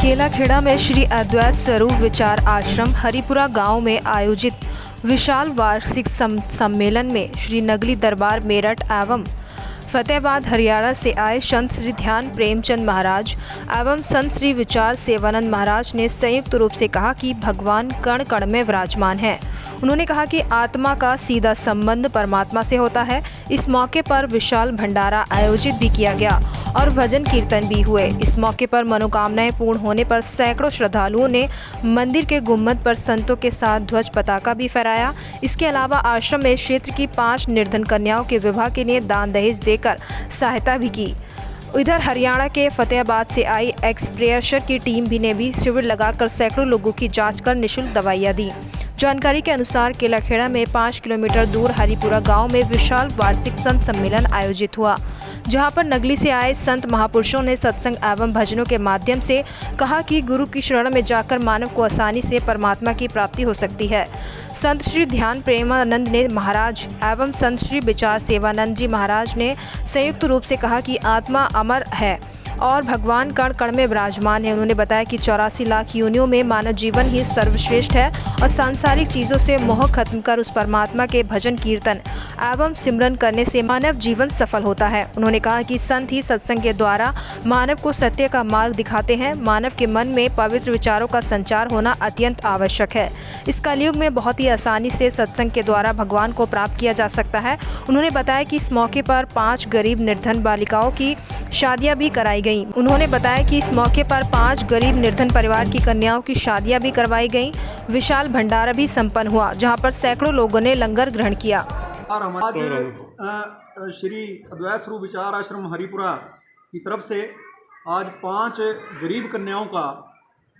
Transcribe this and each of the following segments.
केलाखेड़ा में श्री अद्वैत स्वरूप विचार आश्रम हरिपुरा गांव में आयोजित विशाल वार्षिक सम्मेलन में श्री नगली दरबार मेरठ एवं फतेहाबाद हरियाणा से आए संत श्री ध्यान प्रेमचंद महाराज एवं संत श्री विचार सेवानंद महाराज ने संयुक्त रूप से कहा कि भगवान कण कण में विराजमान है। उन्होंने कहा कि आत्मा का सीधा संबंध परमात्मा से होता है। इस मौके पर विशाल भंडारा आयोजित भी किया गया और भजन कीर्तन भी हुए। इस मौके पर मनोकामनाएं पूर्ण होने पर सैकड़ों श्रद्धालुओं ने मंदिर के गुम्बद पर संतों के साथ ध्वज पताका भी फहराया। इसके अलावा आश्रम में क्षेत्र की 5 निर्धन कन्याओं के विवाह के लिए दान दहेज देकर सहायता भी की। इधर हरियाणा के फतेहाबाद से आई एक्सप्रेशर की टीम ने भी शिविर लगाकर सैकड़ों लोगों की जांच कर निःशुल्क दवाइयां दी। जानकारी के अनुसार केलाखेड़ा में 5 किलोमीटर दूर हरिपुरा गांव में विशाल वार्षिक संत सम्मेलन आयोजित हुआ, जहां पर नगली से आए संत महापुरुषों ने सत्संग एवं भजनों के माध्यम से कहा कि गुरु की शरण में जाकर मानव को आसानी से परमात्मा की प्राप्ति हो सकती है। संत श्री ध्यान प्रेमानंद ने महाराज एवं संत श्री विचार सेवानंद जी महाराज ने संयुक्त रूप से कहा कि आत्मा अमर है और भगवान कण कण में विराजमान है। उन्होंने बताया कि 84 लाख योनियों में मानव जीवन ही सर्वश्रेष्ठ है और सांसारिक चीज़ों से मोह खत्म कर उस परमात्मा के भजन कीर्तन एवं सिमरन करने से मानव जीवन सफल होता है। उन्होंने कहा कि संत ही सत्संग के द्वारा मानव को सत्य का मार्ग दिखाते हैं। मानव के मन में पवित्र विचारों का संचार होना अत्यंत आवश्यक है। इस कलयुग में बहुत ही आसानी से सत्संग के द्वारा भगवान को प्राप्त किया जा सकता है। उन्होंने बताया कि इस मौके पर 5 गरीब निर्धन बालिकाओं की शादियां भी कराई गईं। उन्होंने बताया कि इस मौके पर 5 गरीब निर्धन परिवार की कन्याओं की शादियां भी करवाई गईं। विशाल भंडारा भी संपन्न हुआ, जहां पर सैकड़ों लोगों ने लंगर ग्रहण किया। आज श्री अद्वैत स्वरूप विचार आश्रम हरिपुरा की तरफ से आज 5 गरीब कन्याओं का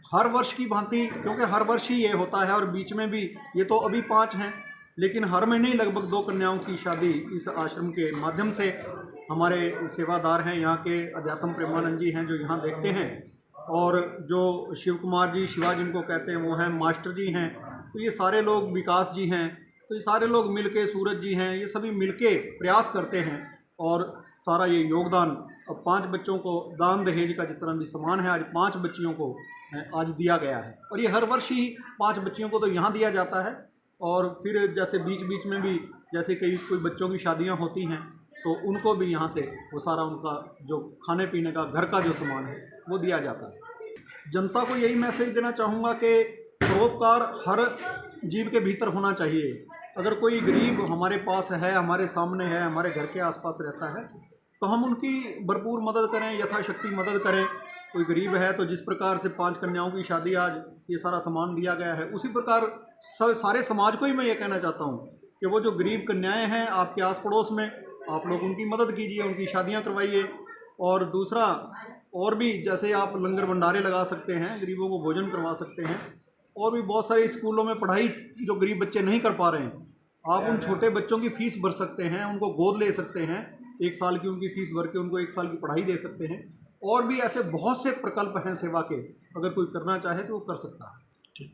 हर वर्ष की भांति, क्योंकि हर वर्ष ही ये होता है और बीच में भी ये तो अभी 5 हैं, लेकिन हर महीने लगभग 2 कन्याओं की शादी इस आश्रम के माध्यम से हमारे सेवादार हैं, यहाँ के अध्यात्म प्रेमानंद जी हैं जो यहाँ देखते हैं, और जो शिव कुमार जी, शिवा जिनको कहते हैं वो हैं, मास्टर जी हैं, तो ये सारे लोग, विकास जी हैं, तो ये सारे लोग मिलके, सूरज जी हैं, ये सभी मिलके प्रयास करते हैं और सारा ये योगदान अब 5 बच्चों को दान दहेज का जितना भी सामान है आज 5 बच्चियों को आज दिया गया है। और ये हर वर्ष ही 5 बच्चियों को तो यहाँ दिया जाता है, और फिर जैसे बीच बीच में भी जैसे कोई बच्चों की शादियाँ होती हैं तो उनको भी यहाँ से वो सारा उनका जो खाने पीने का, घर का जो सामान है वो दिया जाता है। जनता को यही मैसेज देना चाहूँगा कि परोपकार हर जीव के भीतर होना चाहिए। अगर कोई गरीब हमारे पास है, हमारे सामने है, हमारे घर के आसपास रहता है, तो हम उनकी भरपूर मदद करें, यथाशक्ति मदद करें। कोई गरीब है तो जिस प्रकार से 5 कन्याओं की शादी आज ये सारा सामान दिया गया है, उसी प्रकार सारे समाज को ही मैं ये कहना चाहता हूँ कि वो जो गरीब कन्याएँ हैं आपके आस पड़ोस में, आप लोग उनकी मदद कीजिए, उनकी शादियां करवाइए। और दूसरा, और भी जैसे आप लंगर भंडारे लगा सकते हैं, गरीबों को भोजन करवा सकते हैं, और भी बहुत सारे स्कूलों में पढ़ाई जो गरीब बच्चे नहीं कर पा रहे हैं, आप उन छोटे बच्चों की फ़ीस भर सकते हैं, उनको गोद ले सकते हैं, 1 साल की उनकी फ़ीस भर के उनको 1 साल की पढ़ाई दे सकते हैं। और भी ऐसे बहुत से प्रकल्प हैं सेवा के, अगर कोई करना चाहे तो वो कर सकता है।